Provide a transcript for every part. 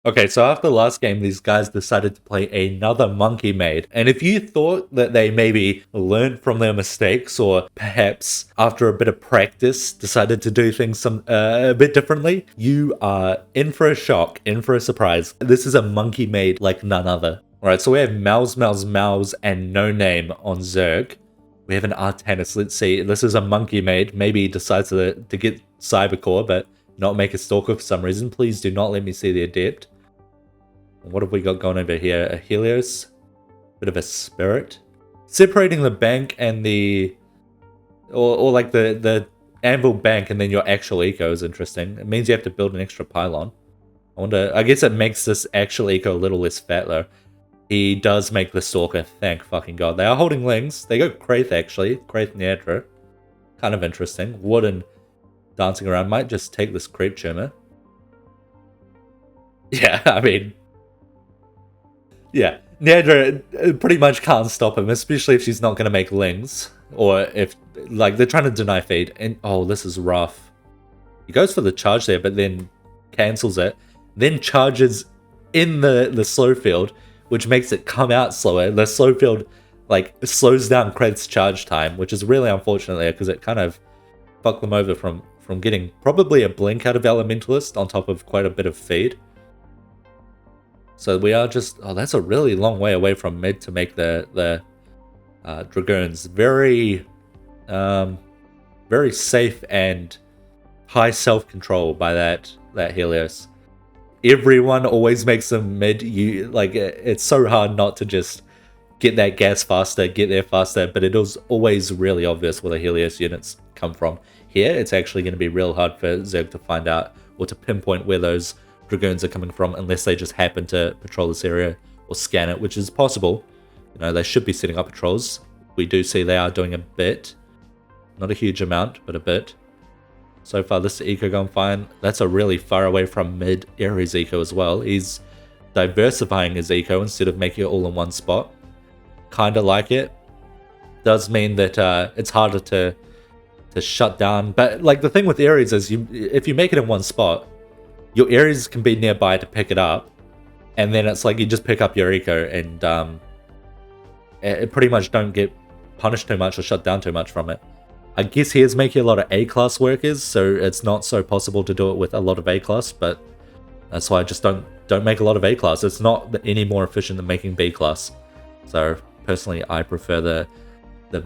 Okay, so after the last game, these guys decided to play another monkey maid. And if you thought that they maybe learned from their mistakes, or perhaps after a bit of practice decided to do things a bit differently, you are in for a shock, in for a surprise. This is a monkey maid like none other. Alright, so we have Mouse, and No Name on Zerg. We have an Artanis. Let's see. This is a monkey maid. Maybe he decides to get Cybercore, but not make a Stalker for some reason. Please do not let me see the Adept. What have we got going over here? A Helios, bit of a Spirit. Separating the bank and the, or like the Anvil bank and then your actual eco is interesting. It means you have to build an extra pylon. I guess it makes this actual eco a little less fat though. He does make the Stalker, thank fucking god. They are holding Lings. They go Kraith actually, Kraith Neadra. Kind of interesting. Wooden dancing around. Might just take this Creep Tumor. Yeah, I mean, yeah, Neadra pretty much can't stop him, especially if she's not going to make Lings. Or if, like, they're trying to deny feed. And, oh, this is rough. He goes for the charge there, but then cancels it. Then charges in the slow field, which makes it come out slower. The slow field, like, slows down Kraith's charge time, which is really unfortunate there, because it kind of fucked them over from getting probably a blink out of Elementalist on top of quite a bit of feed. So we are just, oh, that's a really long way away from mid to make the Dragoons. Very, very safe and high self-control by that Helios. Everyone always makes them mid. It's so hard not to just get that gas faster, get there faster, but it is always really obvious where the Helios units come from. Here, it's actually going to be real hard for Zerg to find out or to pinpoint where those Dragoons are coming from unless they just happen to patrol this area or scan it, which is possible. You know, they should be setting up patrols. We do see they are doing a bit. Not a huge amount, but a bit. So far, this eco going fine. That's a really far away from mid Ares eco as well. He's diversifying his eco instead of making it all in one spot. Kinda like it. Does mean that it's harder to shut down. But like the thing with Ares is if you make it in one spot, your Ares can be nearby to pick it up, and then it's like you just pick up your eco and it pretty much don't get punished too much or shut down too much from it. I guess he is making a lot of A-class workers, so it's not so possible to do it with a lot of A-class, but that's why I just don't make a lot of A-class. It's not any more efficient than making B-class. So personally, I prefer the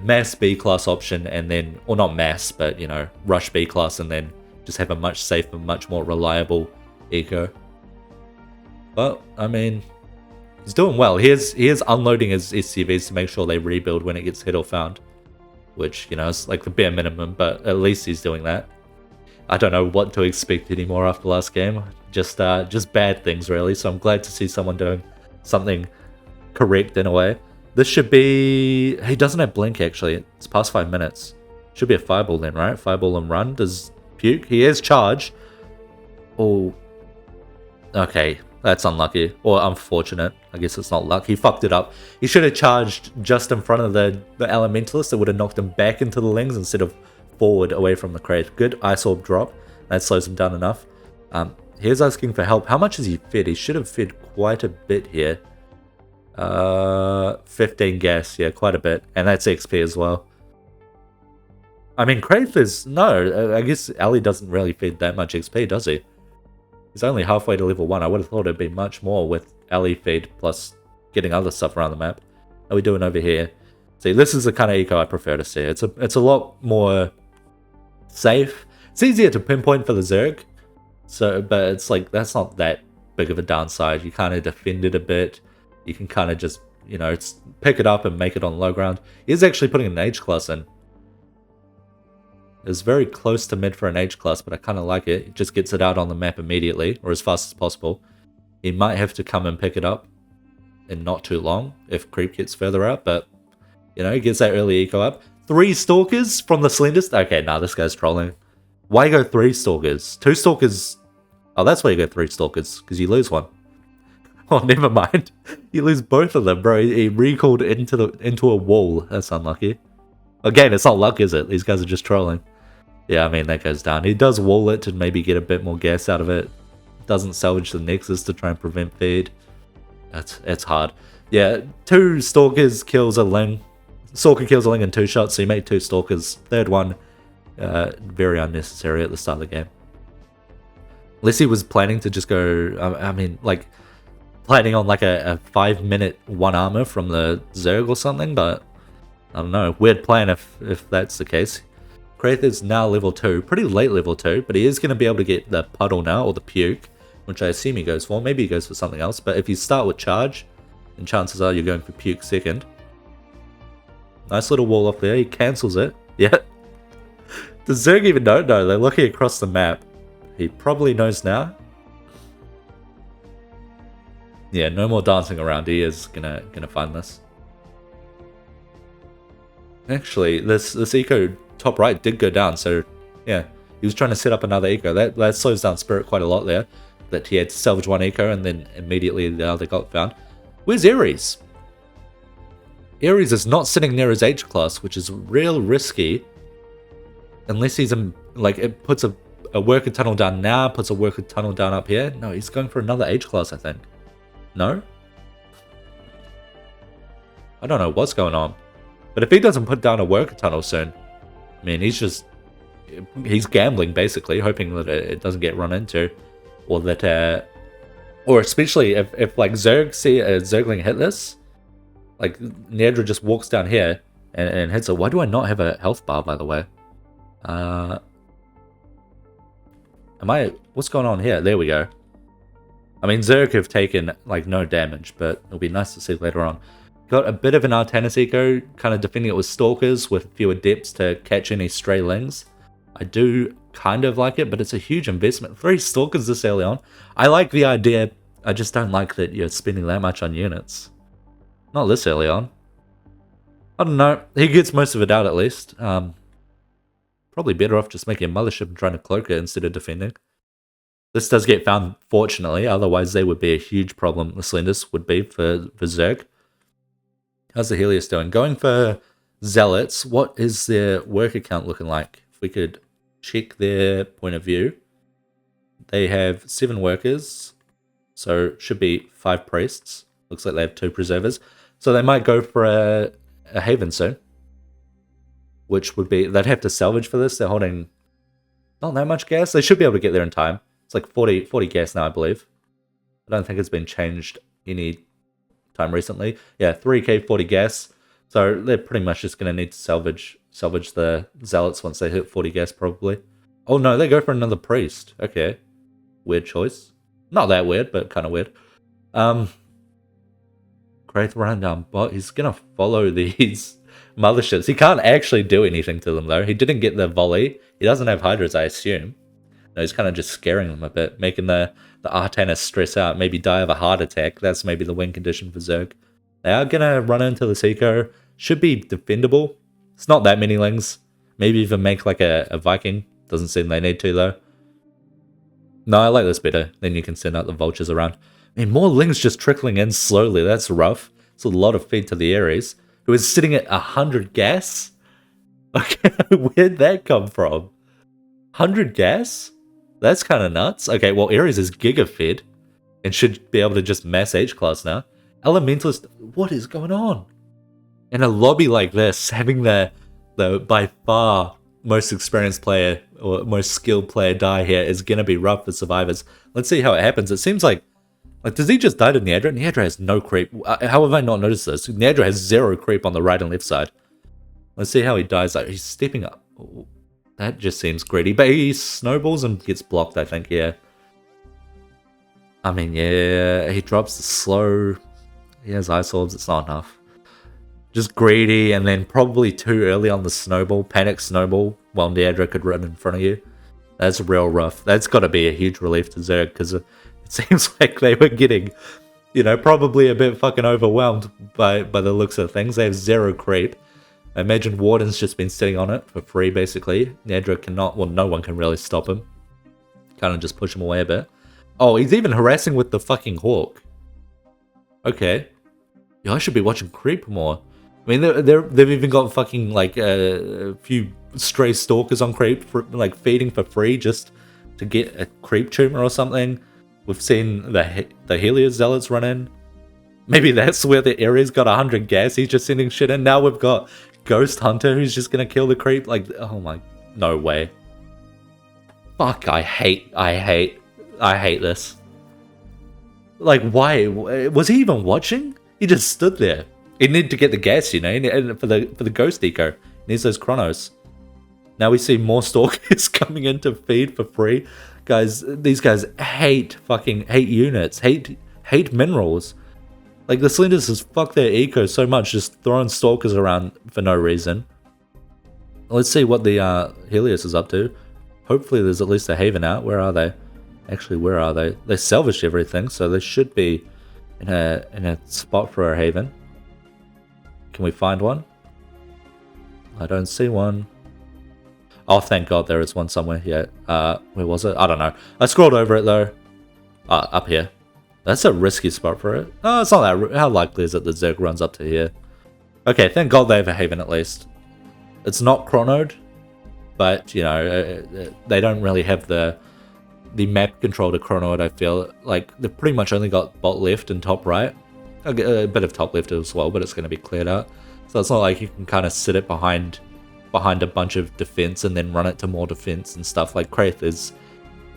mass B-class option, and then, or not mass, but you know, rush B-class and then just have a much safer, much more reliable eco. But I mean, he's doing well. He is unloading his SCVs to make sure they rebuild when it gets hit or found, which, you know, is like the bare minimum, but at least he's doing that. I don't know what to expect anymore after last game. Just bad things really. So I'm glad to see someone doing something correct in a way. This should be, he doesn't have blink actually. It's past 5 minutes. Should be a fireball then, right? Fireball and run. Does puke? He has charge. Oh, okay, that's unlucky, or unfortunate. I guess it's not luck. He fucked it up. He should have charged just in front of the Elementalist. It would have knocked him back into the Lings instead of forward away from the Kraith. Good Ice Orb drop. That slows him down enough. Here's asking for help. How much has he fed? He should have fed quite a bit here. 15 gas, yeah, quite a bit. And that's XP as well. I mean, Kraith is, no, I guess Ali doesn't really feed that much XP, does he? He's only halfway to level 1. I would have thought it'd be much more with Ali feed plus getting other stuff around the map. How are we doing over here? See, this is the kind of eco I prefer to see. It's a lot more safe. It's easier to pinpoint for the Zerg. So, but it's like, that's not that big of a downside. You kind of defend it a bit. You can kind of just, you know, pick it up and make it on low ground. He's actually putting an H class in. It's very close to mid for an H class, but I kind of like it. It just gets it out on the map immediately, or as fast as possible. He might have to come and pick it up in not too long if creep gets further out, but, you know, he gets that early eco up. 3 Stalkers from the Slendest? Okay, nah, this guy's trolling. Why go 3 Stalkers? 2 Stalkers... Oh, that's why you go 3 Stalkers, because you lose one. Oh, never mind. You lose both of them, bro. He recalled into a wall. That's unlucky. Again, it's not luck, is it? These guys are just trolling. Yeah, I mean, that goes down. He does wall it to maybe get a bit more gas out of it. doesn't salvage the Nexus to try and prevent feed. It's hard. Yeah, 2 Stalkers kills a Ling. Stalker kills a Ling in 2 shots, so you make 2 Stalkers. Third one, very unnecessary at the start of the game. Unless he was planning to just go, I mean, like, planning on like a 5-minute 1 armor from the Zerg or something, but I don't know. Weird plan if that's the case. Kraith is now level 2, pretty late level 2, but he is going to be able to get the Puddle now, or the Puke, which I assume he goes for. Maybe he goes for something else, but if you start with Charge, then chances are you're going for Puke second. Nice little wall off there, he cancels it. Yeah. Does Zerg even know? No, they're looking across the map. He probably knows now. Yeah, no more dancing around, he is gonna find this. Actually, this eco top right did go down, so yeah, he was trying to set up another eco. That slows down Spirit quite a lot there, that he had to salvage 1 eco and then immediately the other got found. Where's Ares? Ares is not sitting near his H class, which is real risky. Unless he's like, it puts a worker tunnel down now, puts a worker tunnel down up here. No, he's going for another H class, I think. No? I don't know what's going on. But if he doesn't put down a worker tunnel soon, I mean, he's gambling basically, hoping that it doesn't get run into, or that, or especially if like Zerg see a Zergling hit this, like Neadra just walks down here and hits it. Why do I not have a health bar, by the way? What's going on here? There we go. I mean, Zerg have taken like no damage, but it'll be nice to see later on. Got a bit of an Artanis eco, kind of defending it with Stalkers with a few Adepts to catch any stray Lings. I do kind of like it, but it's a huge investment. 3 Stalkers this early on. I like the idea, I just don't like that you're spending that much on units. Not this early on. I don't know, he gets most of it out at least. Probably better off just making a Mothership and trying to cloak it instead of defending. This does get found, fortunately, otherwise they would be a huge problem, the Slenders would be for Zerg. How's the Helios doing? Going for Zealots, what is their worker count looking like? If we could check their point of view. They have 7 workers, so should be 5 priests. Looks like they have 2 preservers. So they might go for a Haven soon. Which would be, they'd have to salvage for this. They're holding not that much gas. They should be able to get there in time. It's like 40 gas now, I believe. I don't think it's been changed any time recently. Yeah, 3k 40 gas. So they're pretty much just going to need to salvage the Zealots once they hit 40 gas, probably. Oh no, they go for another priest. Okay. Weird choice. Not that weird, but kind of weird. Kraith running down bot. He's going to follow these Motherships. He can't actually do anything to them, though. He didn't get the volley. He doesn't have Hydras, I assume. No, he's kind of just scaring them a bit, making the Artanis stress out, maybe die of a heart attack. That's maybe the win condition for Zerg. They are going to run into the eco. Should be defendable. It's not that many Lings. Maybe even make like a Viking. Doesn't seem they need to, though. No, I like this better. Then you can send out the vultures around. I mean, more Lings just trickling in slowly. That's rough. It's a lot of feed to the Ares, who is sitting at 100 gas. Okay, where'd that come from? 100 gas? That's kind of nuts. Okay, well, Ares is giga fed and should be able to just mass H class now. Elementalist, what is going on? In a lobby like this, having the by far most experienced player or most skilled player die here is going to be rough for survivors. Let's see how it happens. It seems like does he just die to Neadra? Neadra has no creep. How have I not noticed this? Neadra has 0 creep on the right and left side. Let's see how he dies. Like, he's stepping up. Ooh, that just seems greedy. But he snowballs and gets blocked, I think, yeah. I mean, yeah, he drops the slow. He has ice orbs. It's not enough. Just greedy, and then probably too early on the snowball. Panic snowball while Neadra could run in front of you. That's real rough. That's got to be a huge relief to Zerg, because it seems like they were getting, you know, probably a bit fucking overwhelmed by the looks of things. They have 0 creep. I imagine Warden's just been sitting on it for free, basically. Neadra cannot, well, no one can really stop him. Kind of just push him away a bit. Oh, he's even harassing with the fucking Hawk. Okay. Yeah, I should be watching creep more. I mean, they've even got fucking, like, a few stray stalkers on creep, for, like, feeding for free just to get a creep tumor or something. We've seen the Helios Zealots run in. Maybe that's where the area's got 100 gas. He's just sending shit in. Now we've got Ghost Hunter who's just gonna kill the creep. Like, oh my, no way. Fuck, I hate this. Like, why? Was he even watching? He just stood there. He needed to get the gas, you know, and for the Ghost Eco. He needs those Chronos. Now we see more Stalkers coming in to feed for free. Guys, these guys hate units, hate minerals. Like, the Slenders has fucked their eco so much, just throwing Stalkers around for no reason. Let's see what the Helios is up to. Hopefully there's at least a haven out. Where are they? Actually, where are they? They salvaged everything, so they should be in a spot for a haven. Can we find one? I don't see one. Oh, thank God there is one somewhere. Yeah, where was it? I don't know. I scrolled over it though. Up here. That's a risky spot for it. Oh, it's not that. How likely is it the Zerg runs up to here? Okay, thank God they have a haven at least. It's not chronoed, but you know they don't really have the map control to chrono it. I feel like they've pretty much only got bot left and top right. A bit of top left as well, but it's going to be cleared out. So it's not like you can kind of sit it behind a bunch of defense and then run it to more defense and stuff. Like Kraith is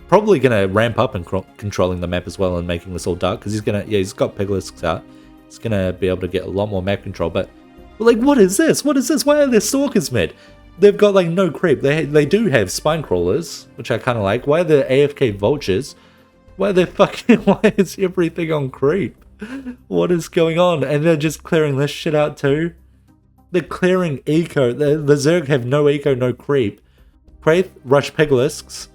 probably going to ramp up in controlling the map as well and making this all dark, because he's got Piglets out. He's going to be able to get a lot more map control. But like, what is this? What is this? Why are there Stalkers mid? They've got like no creep. They do have spine crawlers, which I kind of like. Why are there AFK vultures? Why are they fucking? Why is everything on creep? What is going on? And they're just clearing this shit out too. They're clearing eco. The Zerg have no eco, no creep. Kraith rush Piglisks.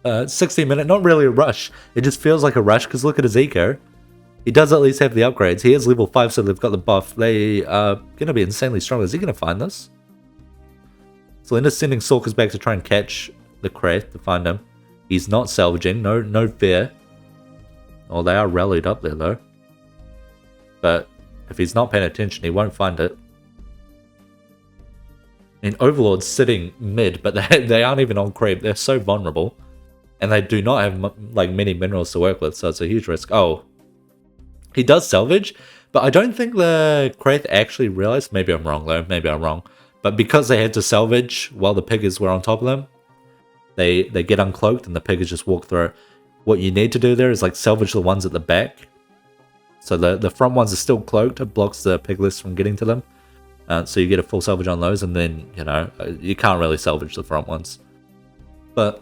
60-minute, not really a rush. It just feels like a rush because look at his eco. He does at least have the upgrades. He is level 5, so they've got the buff. They are going to be insanely strong. Is he going to find this? Selenda's sending Stalkers back to try and catch the Kraith to find him. He's not salvaging. No fear. Oh, they are rallied up there though. But if he's not paying attention, he won't find it. I mean, Overlord's sitting mid, but they aren't even on creep. They're so vulnerable. And they do not have like many minerals to work with, so it's a huge risk. Oh, he does salvage, but I don't think the Kraith actually realized. Maybe I'm wrong though, maybe I'm wrong. But because they had to salvage while the Piggers were on top of them, they get uncloaked and the Piggers just walk through it. What you need to do there is like salvage the ones at the back. So the front ones are still cloaked, it blocks the Piglets from getting to them. So you get a full salvage on those, and then, you know, you can't really salvage the front ones. But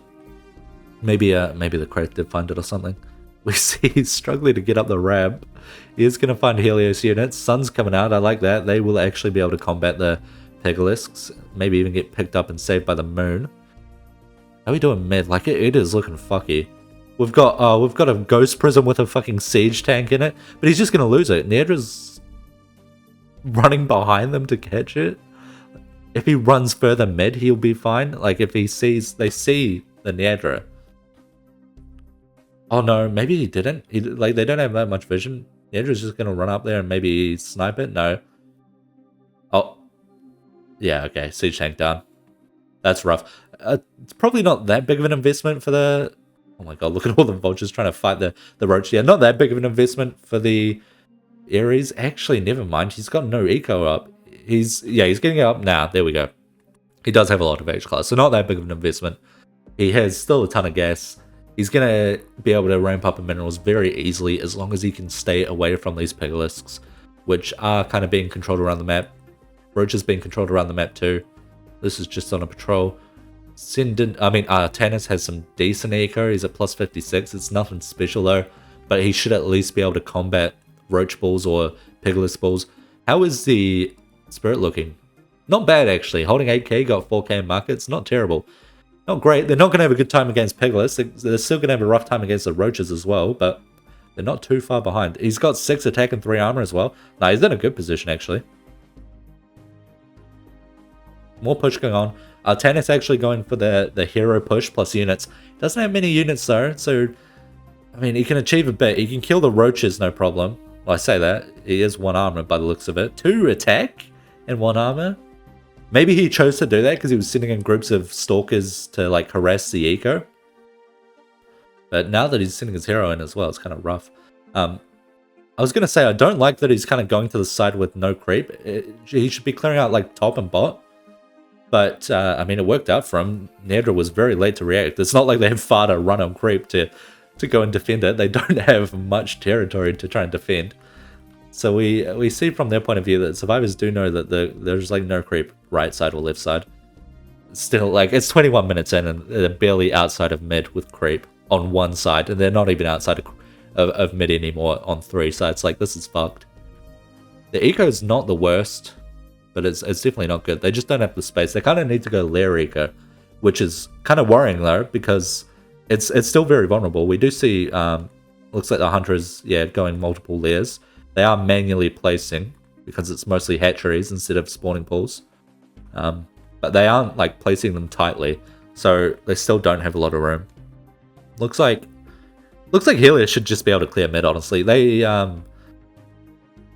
maybe the Kraith did find it or something. We see he's struggling to get up the ramp. He is going to find Helios units. Sun's coming out, I like that. They will actually be able to combat the Pigilisks. Maybe even get picked up and saved by the moon. How are we doing mid? Like, it is looking fucky. We've got a Ghost Prism with a fucking siege tank in it, but he's just going to lose it. Nedra's running behind them to catch it. If he runs further mid, he'll be fine. Like, if they see the Nedra. Oh no, maybe he didn't. They don't have that much vision. Nedra's just gonna run up there and maybe snipe it. No. Oh, yeah. Okay, siege tank down. That's rough. It's probably not that big of an investment for the. Oh my god, look at all the vultures trying to fight the roach. Yeah, not that big of an investment for the Ares. Actually, never mind. He's got no eco up. He's getting it up now. There we go. He does have a lot of H class, so not that big of an investment. He has still a ton of gas. He's going to be able to ramp up in minerals very easily as long as he can stay away from these Pigilisks, which are kind of being controlled around the map. Roach is being controlled around the map too. This is just on a patrol. Tannis has some decent eco. He's at plus 56. It's nothing special though, but he should at least be able to combat Roach Bulls or Pigilisk Bulls. How is the Spirit looking? Not bad actually. Holding 8k, got 4k in markets. Not terrible. Not great. They're not going to have a good time against Piglets. They're still going to have a rough time against the Roaches as well, but they're not too far behind. He's got 6 attack and 3 armor as well. Nah, he's in a good position actually. More push going on. Tannis actually going for the hero push plus units. Doesn't have many units though, so I mean he can achieve a bit. He can kill the Roaches no problem. Well, I say that. He is 1 armor by the looks of it. 2 attack and 1 armor. Maybe he chose to do that because he was sitting in groups of Stalkers to like harass the eco. But now that he's sending his hero in as well, it's kind of rough. I was going to say, I don't like that he's kind of going to the side with no creep. He should be clearing out like top and bot. But, I mean, it worked out for him. Nedra was very late to react. It's not like they have far to run on creep to go and defend it. They don't have much territory to try and defend. So we see from their point of view that survivors do know that there's like no creep right side or left side. Still, like, it's 21 minutes in and they're barely outside of mid with creep on one side. And they're not even outside of mid anymore on 3 sides. Like, this is fucked. The eco's not the worst, but it's definitely not good. They just don't have the space. They kind of need to go lair eco, which is kind of worrying though, because it's still very vulnerable. We do see, looks like the hunter is, going multiple layers. They are manually placing, because it's mostly hatcheries instead of spawning pools. But they aren't like placing them tightly, so they still don't have a lot of room. Looks like Helios should just be able to clear mid, honestly. They,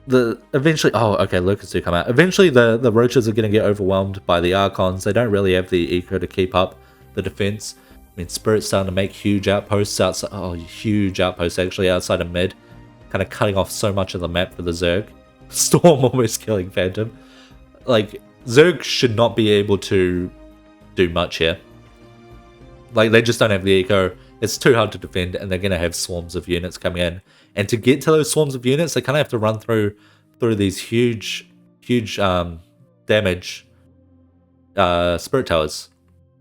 eventually, oh, okay, Lucas do come out. Eventually the roaches are going to get overwhelmed by the Archons. They don't really have the eco to keep up the defense. I mean, Spirit's starting to make huge outposts outside, huge outposts actually outside of mid, kind of cutting off so much of the map for the Zerg. Storm almost killing Phantom. Like, Zerg should not be able to do much here. Like, they just don't have the eco. It's too hard to defend, and they're going to have swarms of units coming in. And to get to those swarms of units, they kind of have to run through these huge damage spirit towers.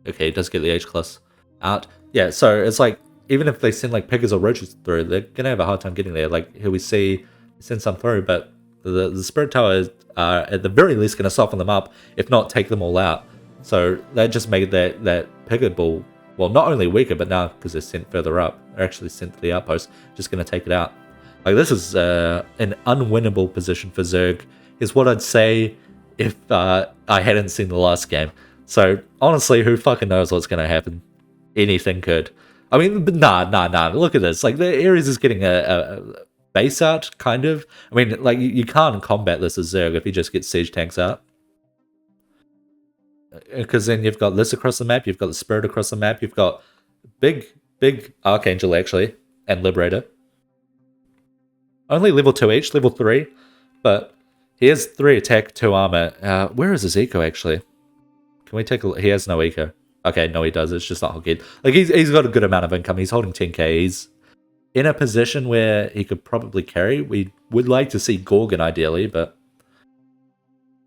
Okay, it does get the H-class out. Yeah, so it's like, even if they send like pickers or roaches through, they're going to have a hard time getting there. Like, here we see, send some through, but the spirit towers are at the very least going to soften them up, if not take them all out. So that just made that picker ball, well, not only weaker, but now, because they're sent further up, they're actually sent to the outpost, just going to take it out. Like, this is an unwinnable position for Zerg, is what I'd say if I hadn't seen the last game. So, honestly, who fucking knows what's going to happen? Anything could. I mean, but nah, look at this. Like, the Ares is getting a base out, kind of. I mean, like, you can't combat this as Zerg if you just get siege tanks out. Because then you've got this across the map, you've got the Spirit across the map, you've got big Archangel, actually, and Liberator. Only level 2 each, level 3, but he has 3 attack, 2 armor. Where is his eco, actually? Can we take a look? He has no eco. Okay, no he does, it's just not Hogged. Like, he's got a good amount of income, he's holding 10k, he's in a position where he could probably carry. We would like to see Gorgon, ideally, but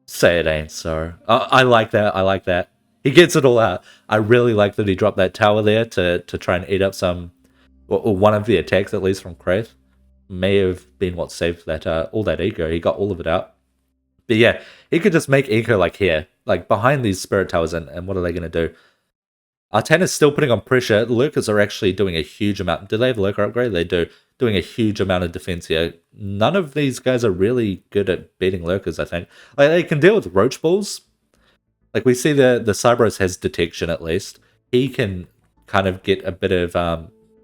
say it ain't so. I like that, He gets it all out. I really like that he dropped that tower there to try and eat up some, or one of the attacks, at least, from Kraith. May have been what saved that all that eco. He got all of it out. But yeah, he could just make eco like here, like behind these spirit towers, and what are they going to do? Artana's still putting on pressure. The Lurkers are actually doing a huge amount. Do they have Lurker upgrade? They do. Doing a huge amount of defense here. None of these guys are really good at beating Lurkers, I think. Like, they can deal with Roach Balls. Like, we see the Cerberus has detection, at least. He can kind of get a bit of,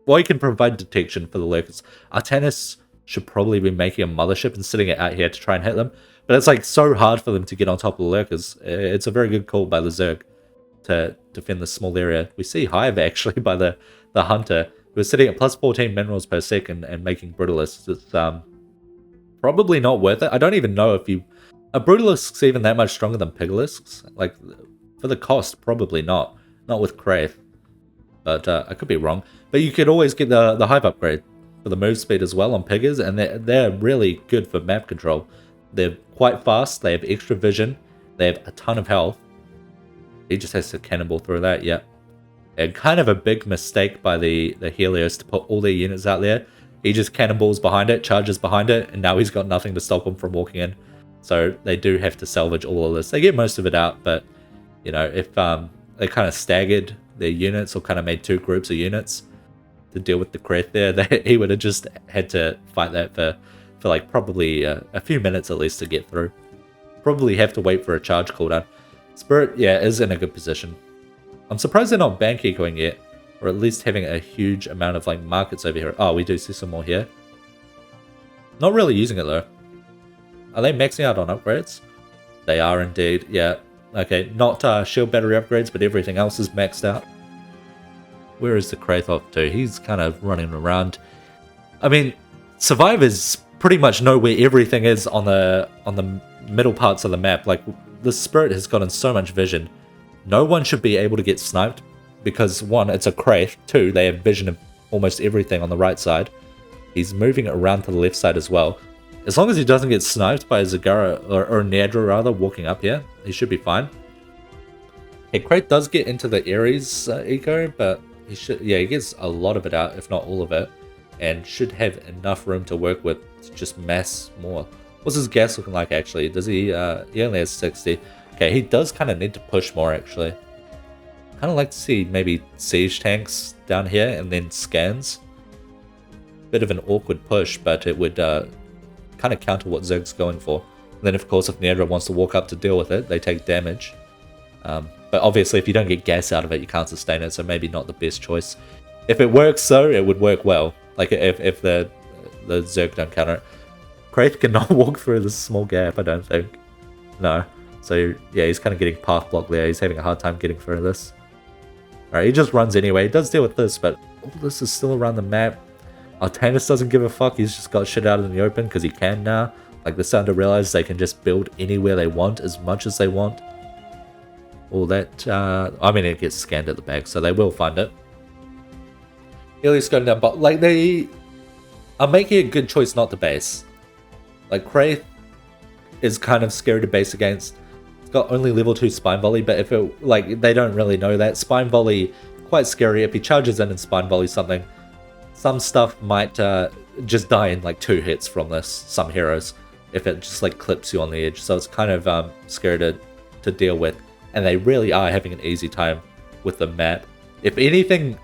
well, he can provide detection for the Lurkers. Artanis should probably be making a mothership and sitting it out here to try and hit them. But it's, like, so hard for them to get on top of the Lurkers. It's a very good call by the Zerg to defend this small area. We see Hive, actually, by the Hunter, who is sitting at plus 14 minerals per second and making Brutalisks. It's probably not worth it. I don't even know if you... Are Brutalisks even that much stronger than Pigalisks? Like, for the cost, probably not. Not with Kraith. But I could be wrong. But you could always get the Hive upgrade for the move speed as well on Piggers, and they're really good for map control. They're quite fast, they have extra vision, they have a ton of health. He just has to cannonball through that, yeah. And kind of a big mistake by the Helios to put all their units out there. He just cannonballs behind it, charges behind it, and now he's got nothing to stop him from walking in. So they do have to salvage all of this. They get most of it out, but, you know, if they kind of staggered their units or kind of made 2 groups of units to deal with the Kraith there, he would have just had to fight that for like probably a few minutes at least to get through. Probably have to wait for a charge cooldown. Spirit, yeah, is in a good position. I'm surprised they're not bank echoing yet, or at least having a huge amount of like markets over here. Oh, we do see some more here. Not really using it though. Are they maxing out on upgrades? They are indeed, yeah. Okay, not shield battery upgrades, but everything else is maxed out. Where is the Kraith off to? He's kind of running around. I mean, survivors pretty much know where everything is on the middle parts of the map. Like, the Spirit has gotten so much vision. No one should be able to get sniped because, one, it's a Kraith. Two, they have vision of almost everything on the right side. He's moving it around to the left side as well. As long as he doesn't get sniped by a Zagara, or Nedra rather, walking up here, he should be fine. Yeah, Kraith does get into the Ares eco, but he should, yeah, he gets a lot of it out, if not all of it, and should have enough room to work with to just mass more. What's his gas looking like actually? Does he only has 60. Okay, he does kind of need to push more actually. Kind of like to see maybe siege tanks down here and then scans. Bit of an awkward push, but it would kind of counter what Zerg's going for. And then of course if Nedra wants to walk up to deal with it, they take damage. But obviously if you don't get gas out of it, you can't sustain it, so maybe not the best choice. If it works though, it would work well. Like if the Zerg don't counter it. Kraith cannot walk through this small gap, I don't think. No. So yeah, he's kind of getting path blocked there. He's having a hard time getting through this. Alright, he just runs anyway. He does deal with this, but all this is still around the map. Artanis doesn't give a fuck. He's just got shit out in the open because he can now. Like, they're starting to realize they can just build anywhere they want, as much as they want. All that, I mean, it gets scanned at the back, so they will find it. Helios going down, but like, they are making a good choice not to base. Like, Kraith is kind of scary to base against. It's got only level 2 Spine Volley, but if it, like, they don't really know that. Spine Volley, quite scary. If he charges in and Spine Volley something, some stuff might just die in like 2 hits from this, some heroes, if it just like clips you on the edge. So it's kind of scary to deal with. And they really are having an easy time with the map. If anything,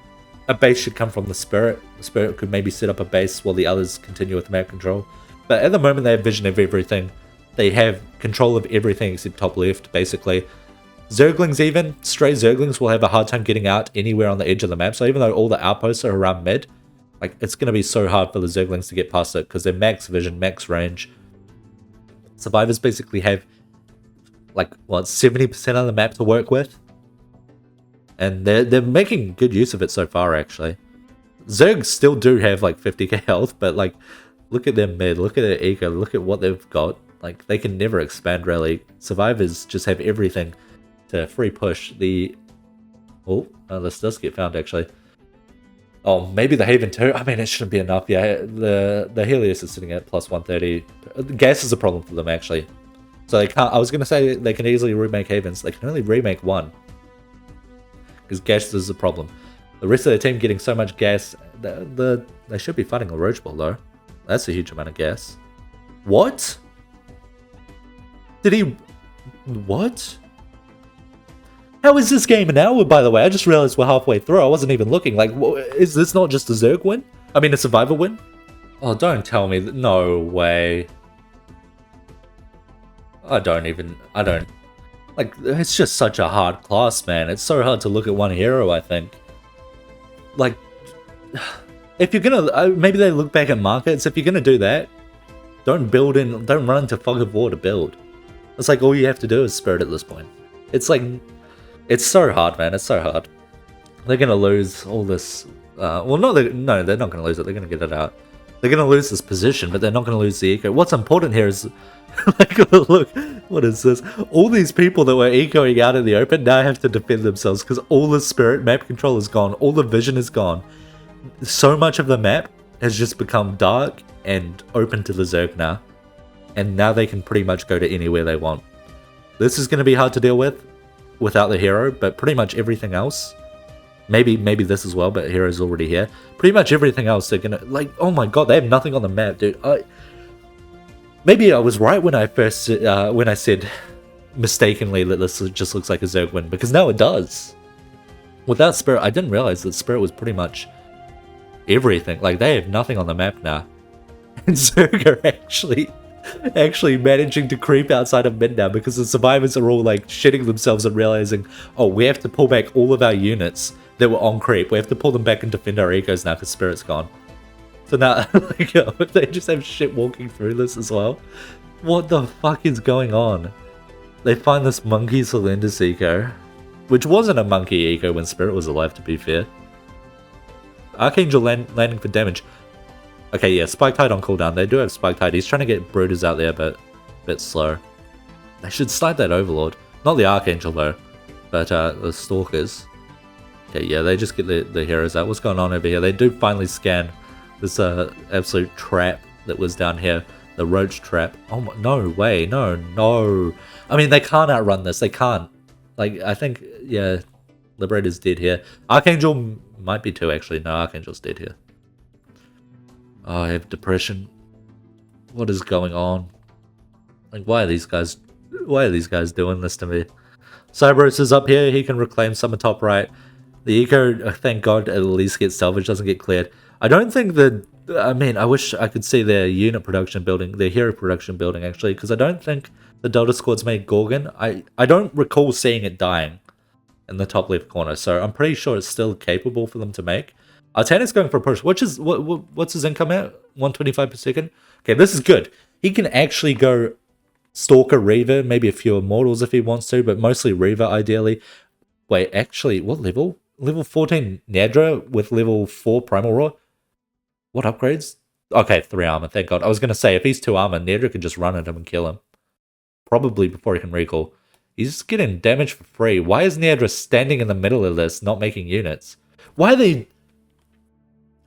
a base should come from the Spirit. The Spirit could maybe set up a base while the others continue with map control. But at the moment they have vision of everything. They have control of everything except top left, basically. Zerglings even, stray Zerglings will have a hard time getting out anywhere on the edge of the map. So even though all the outposts are around mid, like, it's going to be so hard for the Zerglings to get past it because they're max vision, max range. Survivors basically have, like, what, 70% of the map to work with? And they're making good use of it so far, actually. Zergs still do have, like, 50k health, but, like, look at their mid, look at their eco, look at what they've got. Like, they can never expand, really. Survivors just have everything to free push. Oh, this does get found, actually. Oh, maybe the Haven too. I mean, it shouldn't be enough. Yeah, the Helios is sitting at plus 130. Gas is a problem for them, actually. So they can't. I was going to say they can easily remake Havens. They can only remake one. Because gas is a problem. The rest of the team getting so much gas. They should be fighting a Roach Ball, though. That's a huge amount of gas. What? Did he... What? How is this game an hour, by the way? I just realized we're halfway through. I wasn't even looking. Like, is this not just a Zerg win? I mean, a Survivor win? Oh, don't tell me that. No way. I don't... Like, it's just such a hard class, man. It's so hard to look at one hero, I think. Like, if you're gonna... maybe they look back at markets. If you're gonna do that, don't run into Fog of War to build. It's like all you have to do is Spirit at this point. It's like... It's so hard, man. It's so hard. They're going to lose all this... well, no, they're not going to lose it. They're going to get it out. They're going to lose this position, but they're not going to lose the eco. What's important here is... like, look, what is this? All these people that were ecoing out in the open now have to defend themselves because all the Spirit map control is gone. All the vision is gone. So much of the map has just become dark and open to the Zerg now. And now they can pretty much go to anywhere they want. This is going to be hard to deal with without the hero, but pretty much everything else, maybe this as well, but hero's already here. Pretty much everything else, they're gonna, like, oh my god, they have nothing on the map, dude. Maybe I was right when I first, when I said mistakenly that this just looks like a Zerg win, because now it does. Without Spirit, I didn't realize that Spirit was pretty much everything. Like, they have nothing on the map now. And Zerg are actually managing to creep outside of mid now because the survivors are all like shitting themselves and realizing, oh, we have to pull back all of our units that were on creep. We have to pull them back and defend our ecos now because Spirit's gone. So now, like, they just have shit walking through this as well. What the fuck is going on? They find this monkey Solendus eco, which wasn't a monkey eco when Spirit was alive, to be fair. Archangel landing for damage. Okay, yeah, Spike Tide on cooldown. They do have Spike Tide. He's trying to get Brooders out there, but a bit slow. They should snipe that Overlord. Not the Archangel, though, but the Stalkers. Okay, yeah, they just get the heroes out. What's going on over here? They do finally scan this absolute trap that was down here. The Roach Trap. Oh, no way. No. I mean, they can't outrun this. They can't. Like, I think, yeah, Liberator's dead here. Archangel might be too, actually. No, Archangel's dead here. Oh, I have depression. What is going on? Like, why are these guys doing this to me? Cyberus is up here. He can reclaim summer top right. The Eco, thank God, at least gets salvaged, doesn't get cleared. I don't think that... I mean, I wish I could see their unit production building, their hero production building, actually, because I don't think the Delta Squad's made Gorgon. I don't recall seeing it dying in the top left corner, so I'm pretty sure it's still capable for them to make. Artana's going for a push. What's his income at? 125 per second? Okay, this is good. He can actually go Stalker, Reaver, maybe a few Immortals if he wants to, but mostly Reaver, ideally. Wait, actually, what level? Level 14 Nadra with level 4 Primal Roar? What upgrades? Okay, 3 armor, thank God. I was going to say, if he's 2 armor, Nadra could just run at him and kill him. Probably before he can recall. He's just getting damage for free. Why is Nadra standing in the middle of this, not making units? Why are they...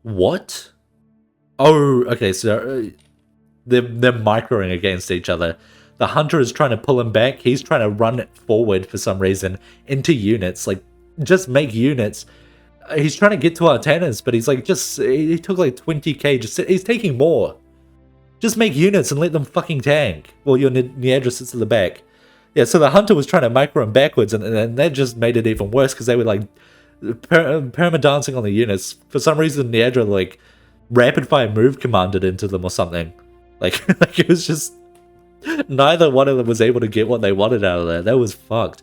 What? Oh, okay, so they're microing against each other. The Hunter is trying to pull him back. He's trying to run it forward for some reason into units. Like, just make units. He's trying to get to Artanas, but he's like, he took like 20k. He's taking more. Just make units and let them fucking tank. Well, your Niadra sits at the back. Yeah, so the Hunter was trying to micro him backwards, and that just made it even worse because they were like perma-dancing on the units. For some reason, Niadra like rapid-fire move commanded into them or something. Like it was just... Neither one of them was able to get what they wanted out of there. That was fucked.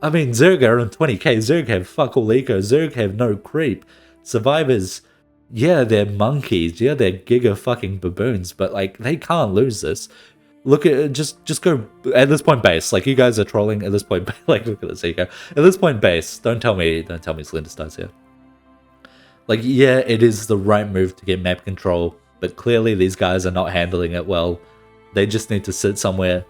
I mean, Zerg are on 20k. Zerg have fuck all eco. Zerg have no creep. Survivors, yeah, they're monkeys. Yeah, they're giga fucking baboons. But, like, they can't lose this. Look at... Just go... At this point, base. Like, you guys are trolling at this point. Like, look at this eco. At this point, base. Don't tell me Slender Star's here. Like, yeah, it is the right move to get map control. But clearly, these guys are not handling it well. They just need to sit somewhere,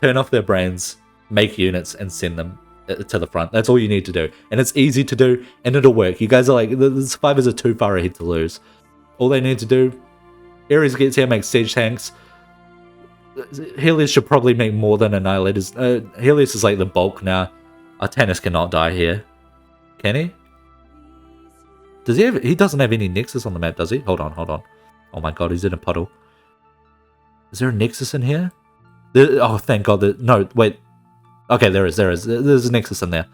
turn off their brains, make units, and send them to the front. That's all you need to do. And it's easy to do, and it'll work. You guys are like, the survivors are too far ahead to lose. All they need to do, Ares gets here, makes siege tanks. Helios should probably make more than Annihilators. Helios is like the bulk now. Artanis cannot die here. Can he? Does he have... He doesn't have any Nexus on the map, does he? Hold on. Oh my god, he's in a puddle. Is there a Nexus in here? Oh, thank god. No, wait. Okay, there is. There's a Nexus in there.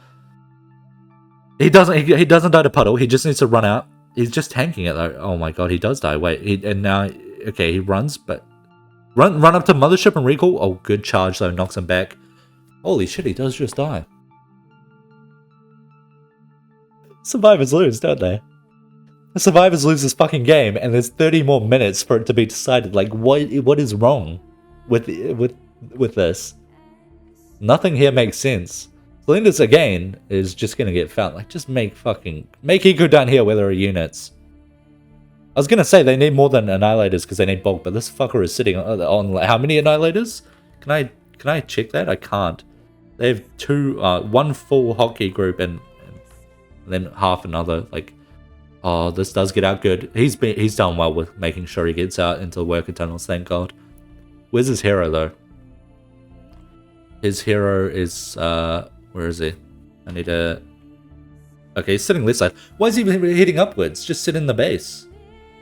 He doesn't die to puddle. He just needs to run out. He's just tanking it though. Oh my god, he does die. Wait, and now... Okay, he runs, but... Run up to Mothership and recall. Oh, good charge though. Knocks him back. Holy shit, he does just die. Survivors lose, don't they? The Survivors lose this fucking game, and there's 30 more minutes for it to be decided. Like, what is wrong with this? Nothing here makes sense. Celinda's, again, is just gonna get found. Like, just make Eco down here where there are units. I was gonna say they need more than Annihilators because they need bulk, but this fucker is sitting on how many Annihilators? Can I check that? I can't. They have one full hotkey group and then half another. Like, oh, this does get out good. He's done well with making sure he gets out into the worker tunnels, thank god. Where's his hero though? His hero is where is he? I need to... Okay, he's sitting left side. Why is he heading upwards? Just sit in the base.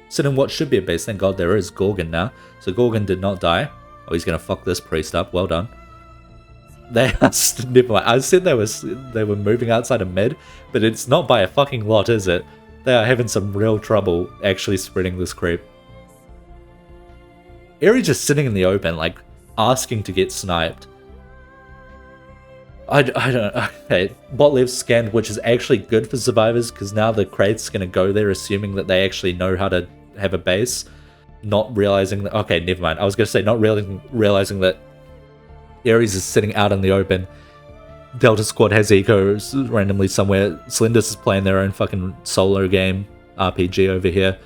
Sit in what should be a base. Thank god there is Gorgon now. So Gorgon did not die. Oh, he's gonna fuck this priest up. Well done. They are... Never mind. I said they were moving outside of mid, but it's not by a fucking lot, is it? They are having some real trouble actually spreading this creep. Ares just sitting in the open, like, asking to get sniped. I don't... Okay, bot left scanned, which is actually good for survivors, because now the crate's going to go there assuming that they actually know how to have a base. Not realizing that... Okay, never mind. I was going to say, not realizing that Ares is sitting out in the open. Delta Squad has Eco randomly somewhere. Slendus is playing their own fucking solo game. RPG over here.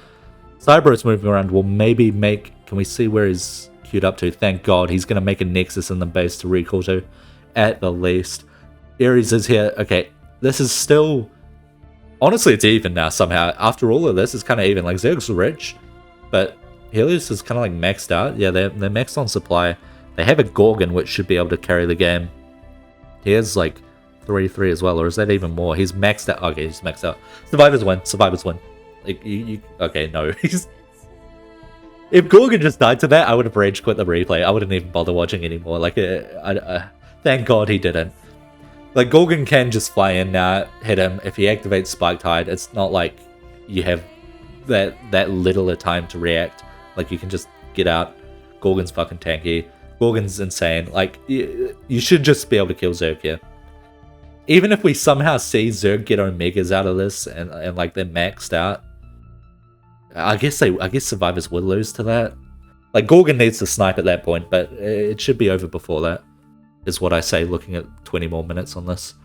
Cyber's moving around will maybe make... Can we see where he's queued up to? Thank God. He's going to make a Nexus in the base to recall to, at the least. Ares is here. Okay, this is still... Honestly, it's even now somehow. After all of this, it's kind of even. Like, Zerg's rich, but Helios is kind of like maxed out. Yeah, they're maxed on supply. They have a Gorgon, which should be able to carry the game. He has, like, 3-3 as well, or is that even more? He's maxed out. Okay, he's maxed out. Survivors win. Survivors win. Like, okay, no. If Gorgon just died to that, I would have rage quit the replay. I wouldn't even bother watching anymore. Like, thank God he didn't. Like, Gorgon can just fly in now, hit him. If he activates Spike Tide, it's not like you have that little a time to react. Like, you can just get out. Gorgon's fucking tanky. Gorgon's insane. Like, you should just be able to kill Zerg here. Even if we somehow see Zerg get Omegas out of this and like they're maxed out, I guess Survivors would lose to that. Like, Gorgon needs to snipe at that point, but it should be over before that, is what I say, looking at 20 more minutes on this.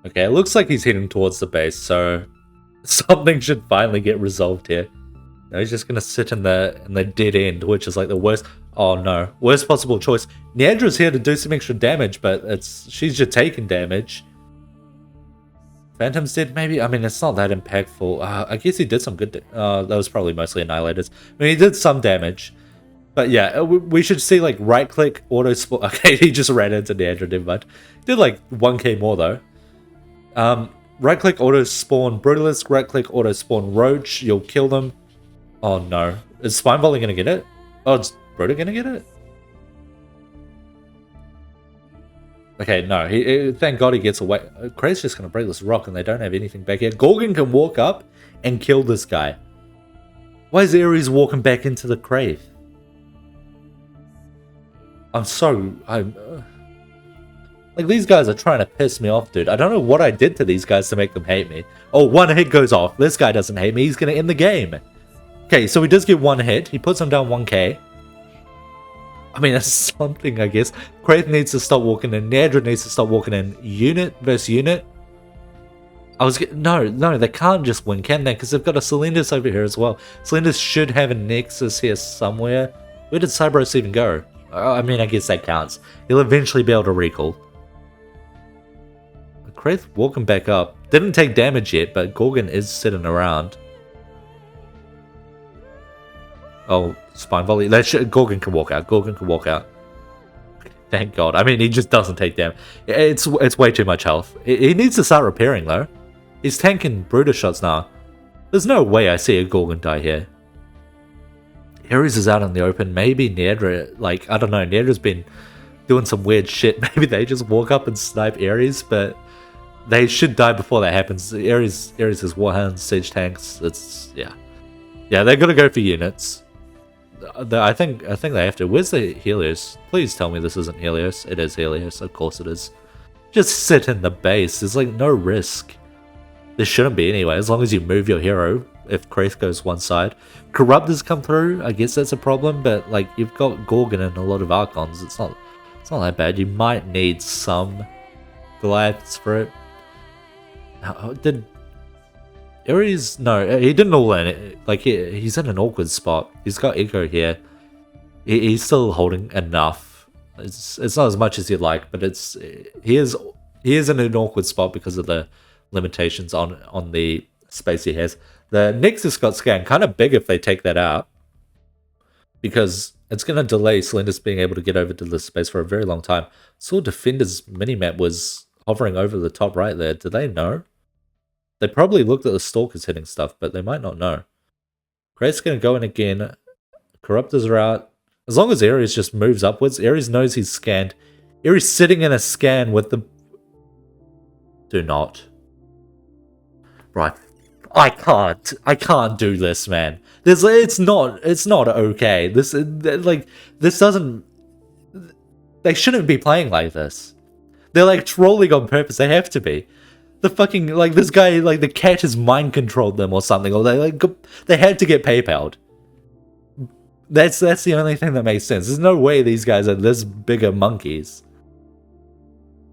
Okay, it looks like he's heading towards the base, so something should finally get resolved here. No, he's just gonna sit in the dead end, which is like the worst. Oh no, worst possible choice. Neandra's here to do some extra damage, but she's just taking damage. Phantom's dead, maybe? I mean, it's not that impactful. I guess he did some good... that was probably mostly Annihilators. I mean, he did some damage. But yeah, we should see, like, right-click, auto-spawn... Okay, he just ran into Neandra, never mind. Did, like, 1k more, though. Right-click, auto-spawn Brutalist. Right-click, auto-spawn Roach. You'll kill them. Oh, no. Is Spine Volley gonna get it? Oh, is Bruta gonna get it? Okay, no. Thank God he gets away. Kray's just going to break this rock and they don't have anything back here. Gorgon can walk up and kill this guy. Why is Ares walking back into the Crave? Like, these guys are trying to piss me off, dude. I don't know what I did to these guys to make them hate me. Oh, one hit goes off. This guy doesn't hate me. He's going to end the game. Okay, so he does get one hit. He puts him down 1k. I mean, that's something, I guess. Kraith needs to stop walking in. Neandra needs to stop walking in. Unit versus unit. No, they can't just win, can they? Because they've got a Celendis over here as well. Celendis should have a Nexus here somewhere. Where did Cyberus even go? I mean, I guess that counts. He'll eventually be able to recall. Kraith walking back up. Didn't take damage yet, but Gorgon is sitting around. Oh, Spine Volley. Gorgon can walk out. Gorgon can walk out. Thank God. I mean, he just doesn't take damage. It's way too much health. He needs to start repairing, though. He's tanking Brutus shots now. There's no way I see a Gorgon die here. Ares is out in the open. Maybe Neandra, like, I don't know. Neandra's been doing some weird shit. Maybe they just walk up and snipe Ares, but they should die before that happens. Ares has Warhounds, Siege Tanks. Yeah, they're gonna go for units. I think they have to. Where's the Helios? Please tell me this isn't Helios. It is Helios. Of course it is. Just sit in the base. There's like no risk. There shouldn't be anyway, as long as you move your hero. If Kraith goes one side. Corruptors come through. I guess that's a problem, but like you've got Gorgon and a lot of Archons. It's not that bad. You might need some Goliaths for it. Did Ares? No, he didn't all in. Like he's in an awkward spot. He's got Echo here. He's still holding enough. It's not as much as you'd like, but he is in an awkward spot because of the limitations on the space he has. The Nexus got scanned kind of big if they take that out, because it's going to delay Celendis being able to get over to this space for a very long time. Saw Defender's minimap was hovering over the top right there. Do they know? They probably looked at the Stalkers hitting stuff, but they might not know. Kraith's going to go in again. Corruptors are out. As long as Ares just moves upwards, Ares knows he's scanned. Ares sitting in a scan with the... Do not. Right. I can't do this, man. It's not okay. This doesn't... They shouldn't be playing like this. They're like trolling on purpose. They have to be. The fucking, like, this guy, like, the cat has mind controlled them or something, or they had to get PayPal'd. That's the only thing that makes sense. There's no way these guys are this bigger monkeys.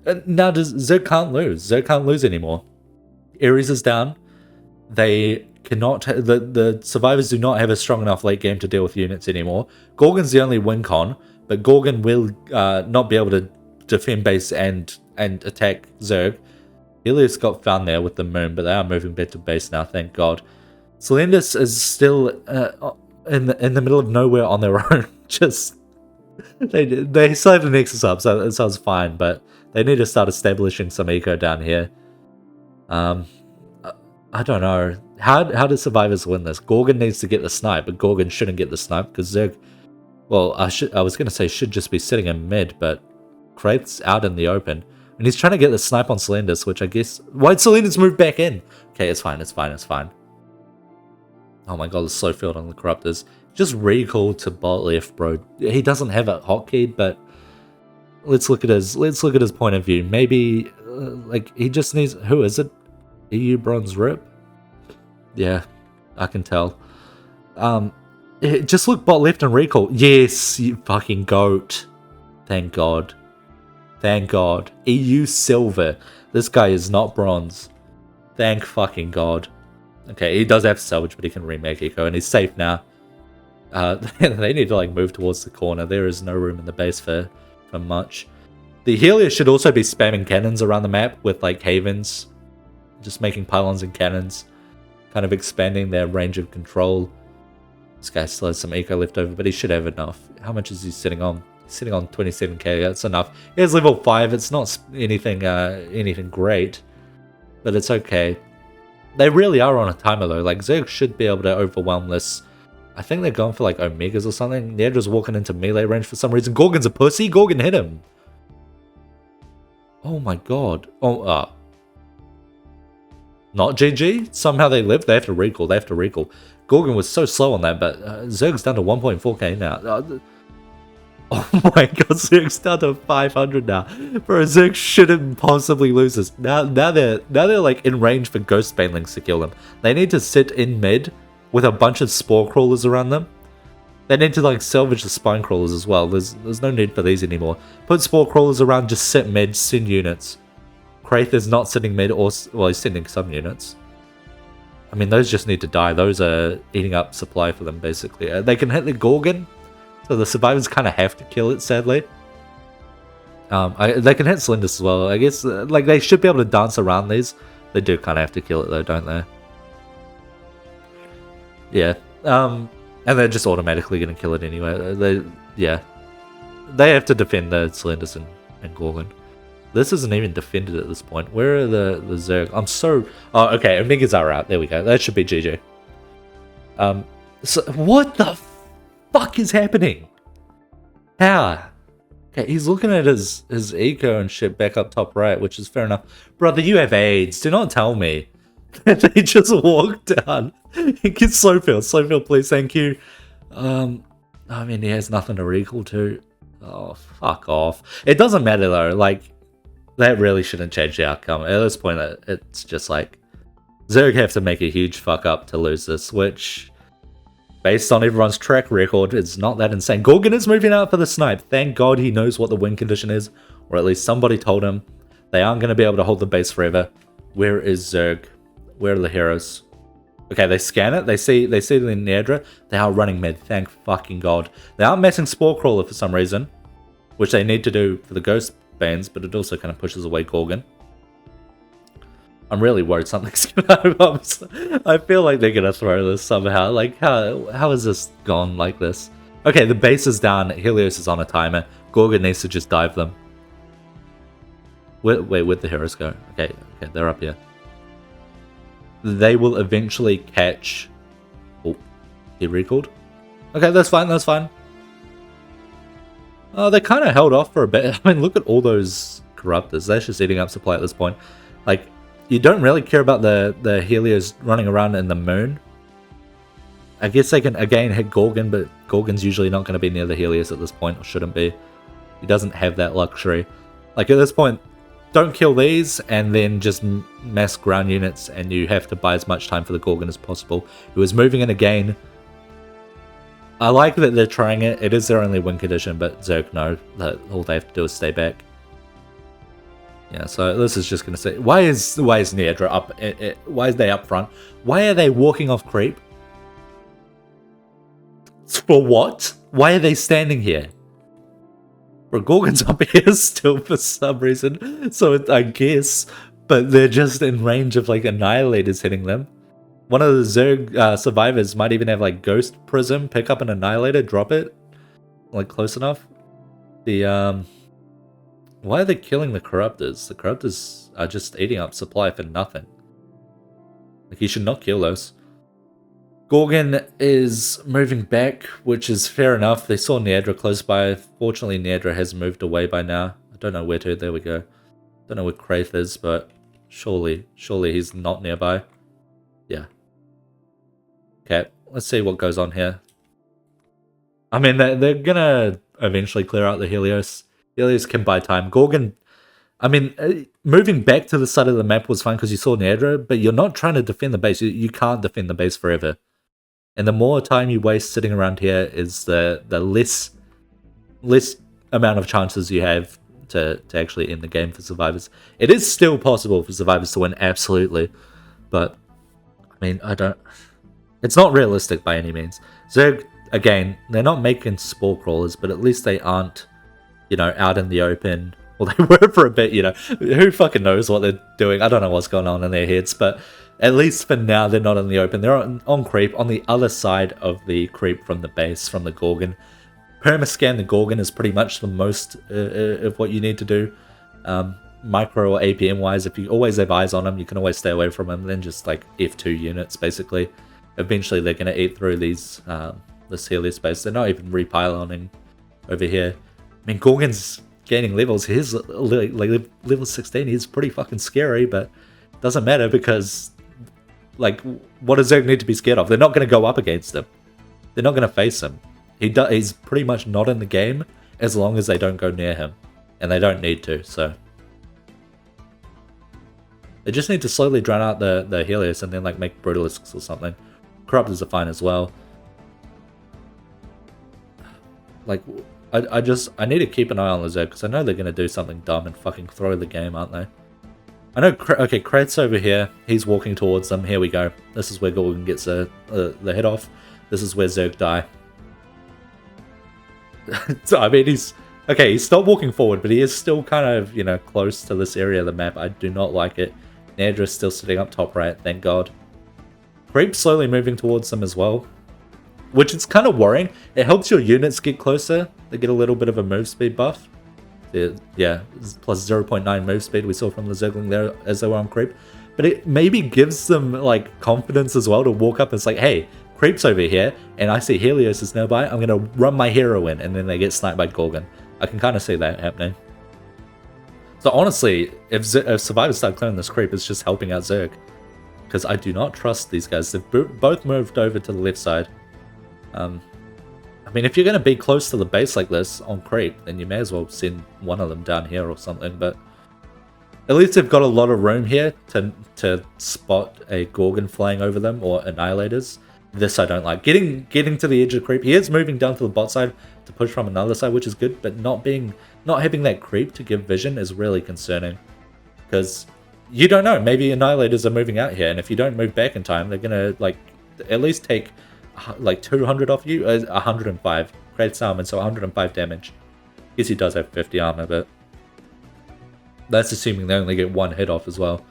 And now Zerg can't lose. Zerg can't lose anymore. Ares is down. they cannot. The survivors do not have a strong enough late game to deal with units anymore. Gorgon's the only win con, but Gorgon will not be able to defend base and attack Zerg. Helios got found there with the moon, but they are moving back to base now, thank God. Selendis is still in the middle of nowhere on their own. Just they still have the Nexus up, so it sounds fine, but they need to start establishing some eco down here. I don't know. How do survivors win this? Gorgon needs to get the snipe, but Gorgon shouldn't get the snipe because Zerg. Well, I was gonna say should just be sitting in mid, but Kraith's out in the open. And he's trying to get the snipe on Selendis, which I guess... Why'd Selendis move back in? Okay, it's fine, it's fine, it's fine. Oh my god, the slow field on the Corruptors. Just recall to bot left, bro. He doesn't have it hotkeyed, but... Let's look at his point of view. Maybe, like, he just needs... Who is it? EU Bronze Rip? Yeah, I can tell. Just look bot left and recall. Yes, you fucking goat. Thank God. Thank God. EU Silver. This guy is not bronze. Thank fucking God. Okay, he does have to salvage, but he can remake eco, and he's safe now. They need to like move towards the corner. There is no room in the base for much. The Helios should also be spamming cannons around the map with like havens. Just making pylons and cannons. Kind of expanding their range of control. This guy still has some eco left over, but he should have enough. How much is he sitting on? Sitting on 27k, that's enough. He has level 5, it's not anything anything great, but it's okay. They really are on a timer though, like Zerg should be able to overwhelm this. I think they're going for like Omegas or something. They're just walking into melee range for some reason. Gorgon's a pussy, Gorgon hit him. Oh my god. Oh, not GG? Somehow they lived, they have to recall, Gorgon was so slow on that, but Zerg's down to 1.4k now. Oh my god, Zerg's down to 500 now. Bro, Zerg shouldn't possibly lose this. Now they're like in range for Ghost Banelings to kill them. They need to sit in mid with a bunch of Spore Crawlers around them. They need to like salvage the Spine Crawlers as well. There's no need for these anymore. Put Spore Crawlers around, just sit mid, send units. Kraith is not sitting mid, or well, he's sending some units. I mean, those just need to die. Those are eating up supply for them, basically. They can hit the Gorgon. So the survivors kind of have to kill it, sadly. They can hit Selendis as well. I guess like they should be able to dance around these. They do kind of have to kill it though, don't they? Yeah. And they're just automatically going to kill it anyway. They have to defend the Selendis and Gorgon. This isn't even defended at this point. Where are the Zerg? I'm so... Oh, okay. Omegas are out. There we go. That should be GG. So what the fuck is happening? How? Okay, he's looking at his eco and shit back up top right, which is fair enough. Brother, you have AIDS. Do not tell me. They just walked down. He gets slow field, please, thank you. I mean, he has nothing to recall to. Oh, fuck off. It doesn't matter though. Like, that really shouldn't change the outcome. At this point, it's just like Zerg have to make a huge fuck up to lose this, which, based on everyone's track record, it's not that insane. Gorgon is moving out for the snipe. Thank God he knows what the win condition is, or at least somebody told him. They aren't going to be able to hold the base forever. Where is Zerg? Where are the heroes? Okay, they scan it. They see the Niedra. They are running mid. Thank fucking God. They are messing Spore Crawler for some reason, which they need to do for the Ghost Bans, but it also kind of pushes away Gorgon. I'm really worried something's gonna happen. I feel like they're gonna throw this somehow. Like, how is this gone like this? Okay, the base is down. Helios is on a timer. Gorgon needs to just dive them. Wait, where'd the heroes go? Okay, they're up here. They will eventually catch... Oh, he recalled? Okay, that's fine, that's fine. They kind of held off for a bit. I mean, look at all those Corruptors. They're just eating up supply at this point. Like, you don't really care about the Helios running around in the moon. I guess they can, again, hit Gorgon, but Gorgon's usually not going to be near the Helios at this point, or shouldn't be. He doesn't have that luxury. Like, at this point, don't kill these, and then just mass ground units, and you have to buy as much time for the Gorgon as possible, who is moving in again. I like that they're trying it. It is their only win condition, but Zerg know that all they have to do is stay back. Yeah, so this is just gonna say, why is Neadra up? Why is they up front? Why are they walking off creep? For what? Why are they standing here? Gorgon's up here still for some reason, so I guess, but they're just in range of like annihilators hitting them. One of the Zerg survivors might even have like Ghost Prism, pick up an annihilator, drop it, like close enough. The why are they killing the Corruptors? The Corruptors are just eating up supply for nothing. Like, you should not kill those. Gorgon is moving back, which is fair enough. They saw Neadra close by. Fortunately, Neadra has moved away by now. I don't know where to. There we go. Don't know where Kraith is, but surely he's not nearby. Yeah. Okay, let's see what goes on here. I mean, they're gonna eventually clear out the Helios. Helios can buy time. Gorgon, I mean, moving back to the side of the map was fine because you saw Neadra, but you're not trying to defend the base. You can't defend the base forever. And the more time you waste sitting around here is the less amount of chances you have to actually end the game for survivors. It is still possible for survivors to win, absolutely. But, I mean, it's not realistic by any means. Zerg, again, they're not making spore crawlers, but at least they aren't, you know, out in the open. Well, they were for a bit, you know. Who fucking knows what they're doing? I don't know what's going on in their heads, but at least for now, they're not in the open. They're on creep, on the other side of the creep from the base, from the Gorgon. Permascan the Gorgon is pretty much the most of what you need to do. Micro or APM-wise, if you always have eyes on them, you can always stay away from them. Then just like F2 units, basically. Eventually, they're going to eat through these this Helios space. They're not even repiloning over here. I mean, Gorgon's gaining levels. He's like level 16. He's pretty fucking scary, but it doesn't matter because, like, what does Zerg need to be scared of? They're not going to go up against him. They're not going to face him. He's pretty much not in the game as long as they don't go near him. And they don't need to, so. They just need to slowly drown out the Helios and then, like, make Brutalisks or something. Corruptors are fine as well. Like, I need to keep an eye on the Zerg because I know they're going to do something dumb and fucking throw the game, aren't they? I know, okay, Kraith's over here. He's walking towards them. Here we go. This is where Gorgon gets the head off. This is where Zerg die. So, I mean, he's stopped walking forward, but he is still kind of, you know, close to this area of the map. I do not like it. Neadra's still sitting up top right, thank God. Creep's slowly moving towards them as well, which is kind of worrying. It helps your units get closer. They get a little bit of a move speed buff. Yeah, plus 0.9 move speed we saw from the Zergling there as they were on creep. But it maybe gives them, like, confidence as well to walk up and it's like, hey, creep's over here, and I see Helios is nearby, I'm going to run my hero in, and then they get sniped by Gorgon. I can kind of see that happening. So honestly, if survivors start clearing this creep, it's just helping out Zerg. Because I do not trust these guys. They've both moved over to the left side. I mean, if you're going to be close to the base like this on creep, then you may as well send one of them down here or something. But at least they've got a lot of room here to spot a Gorgon flying over them or annihilators. This I don't like. Getting to the edge of creep. He is moving down to the bot side to push from another side, which is good. But not having that creep to give vision is really concerning. Because you don't know. Maybe annihilators are moving out here, and if you don't move back in time, they're gonna like at least take like 200 off you. 105. Great salmon, so 105 damage. Guess he does have 50 armor, but that's assuming they only get one hit off as well.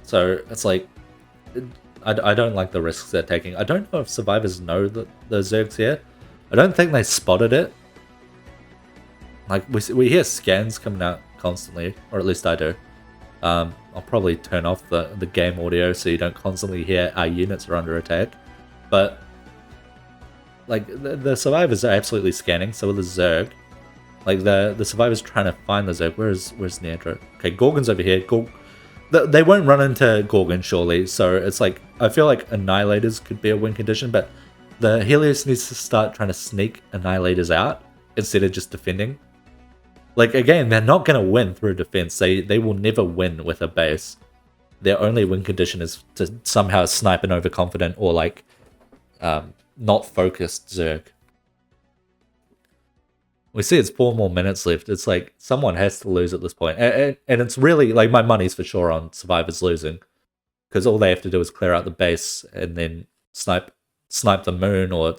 So it's like, I don't like the risks they're taking. I don't know if survivors know that the Zerg's here. I don't think they spotted it. Like we hear scans coming out constantly, or at least I do. I'll probably turn off the game audio so you don't constantly hear our units are under attack. But like the survivors are absolutely scanning, so with the Zerg. Like the survivors trying to find the Zerg. Where's Neadra? Okay, Gorgon's over here. They won't run into Gorgon surely, so it's like I feel like annihilators could be a win condition, but the Helios needs to start trying to sneak annihilators out instead of just defending. Like, again, they're not going to win through defense. They will never win with a base. Their only win condition is to somehow snipe an overconfident or, like, not focused Zerg. We see it's 4 more minutes left. It's like someone has to lose at this point. And it's really like my money's for sure on Survivors losing. Because all they have to do is clear out the base and then snipe the moon or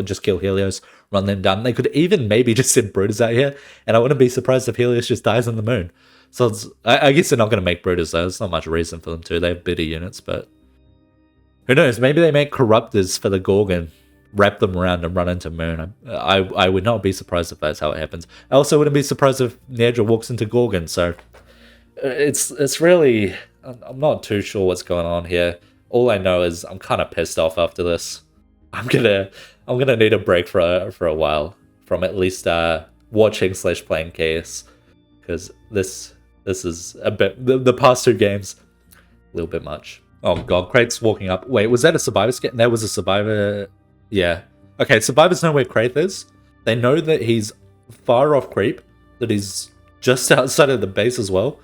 just kill Helios, run them down. They could even maybe just send Brooders out here, and I wouldn't be surprised if Helios just dies on the moon. So I guess they're not going to make Brooders though. There's not much reason for them to. They have better units, but who knows? Maybe they make Corruptors for the Gorgon, wrap them around and run into moon. I would not be surprised if that's how it happens. I also wouldn't be surprised if Nedra walks into Gorgon. So it's really, I'm not too sure what's going on here. All I know is I'm kind of pissed off after this. I'm gonna need a break for a while from at least watching / playing KS, because this is a bit the past 2 games a little bit much. Oh god, Kraith's walking up. Wait, was that a survivor scan? That was a survivor. Yeah. Okay, survivors know where Kraith is. They know that he's far off creep, that he's just outside of the base as well.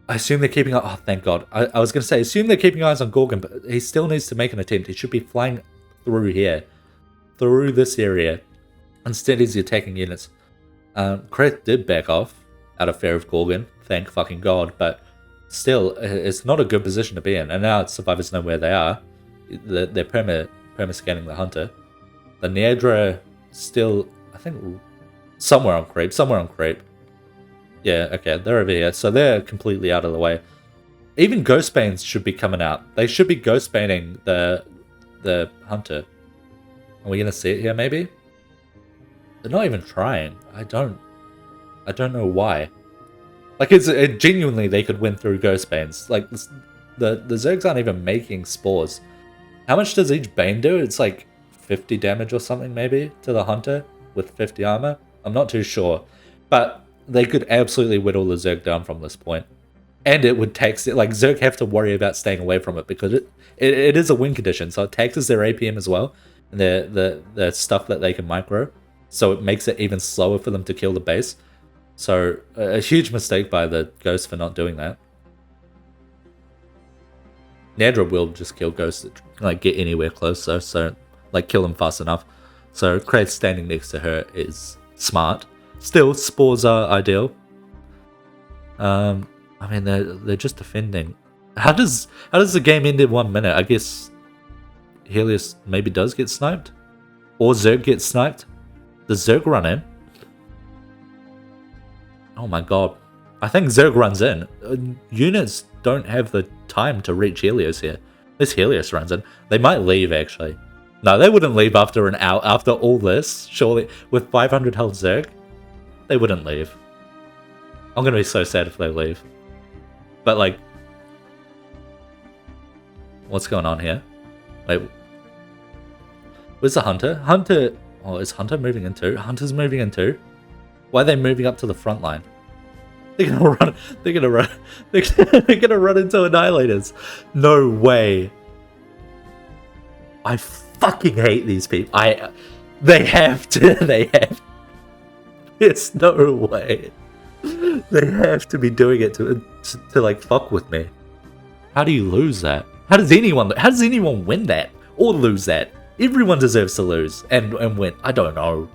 I assume they're keeping... Oh, thank God. I was going to say, assume they're keeping eyes on Gorgon, but he still needs to make an attempt. He should be flying through here. Through this area. Instead, he's attacking units. Kraith did back off out of fear of Gorgon. Thank fucking God. But still, it's not a good position to be in. And now survivors know where they are. They're perma-scanning the hunter. The Nedra still, I think, somewhere on creep. Yeah, okay, they're over here. So they're completely out of the way. Even Ghostbanes should be coming out. They should be Ghostbaning the hunter. Are we gonna see it here, maybe? They're not even trying. I don't know why. Like, genuinely, they could win through Ghostbanes. Like, the Zergs aren't even making spores. How much does each Bane do? It's like 50 damage or something, maybe, to the hunter with 50 armor? I'm not too sure. But they could absolutely whittle the Zerg down from this point. And it would tax it. Like, Zerg have to worry about staying away from it because it is a win condition. So it taxes their APM as well. And the stuff that they can micro. So it makes it even slower for them to kill the base. So a huge mistake by the Ghost for not doing that. Nedra will just kill Ghost, like, get anywhere close, so like, kill them fast enough. So Kraith standing next to her is smart. Still, spores are ideal. I mean, they're just defending. How does the game end in 1 minute? I guess Helios maybe does get sniped, or Zerg gets sniped. Does Zerg run in? Oh my god. I think Zerg runs in. Units don't have the time to reach Helios here. This Helios runs in. They might leave, actually. No, they wouldn't leave after an hour, after all this, surely. With 500 health Zerg, they wouldn't leave. I'm gonna be so sad if they leave. But, like... What's going on here? Wait. Where's the Hunter? Hunter... Oh, is Hunter moving in too? Hunter's moving in too? Why are they moving up to the front line? They're gonna run. They're gonna run. They're gonna run into Annihilators. No way. I fucking hate these people. They have to. They have. There's no way. They have to be doing it to like fuck with me. How do you lose that? How does anyone win that or lose that? Everyone deserves to lose and win. I don't know.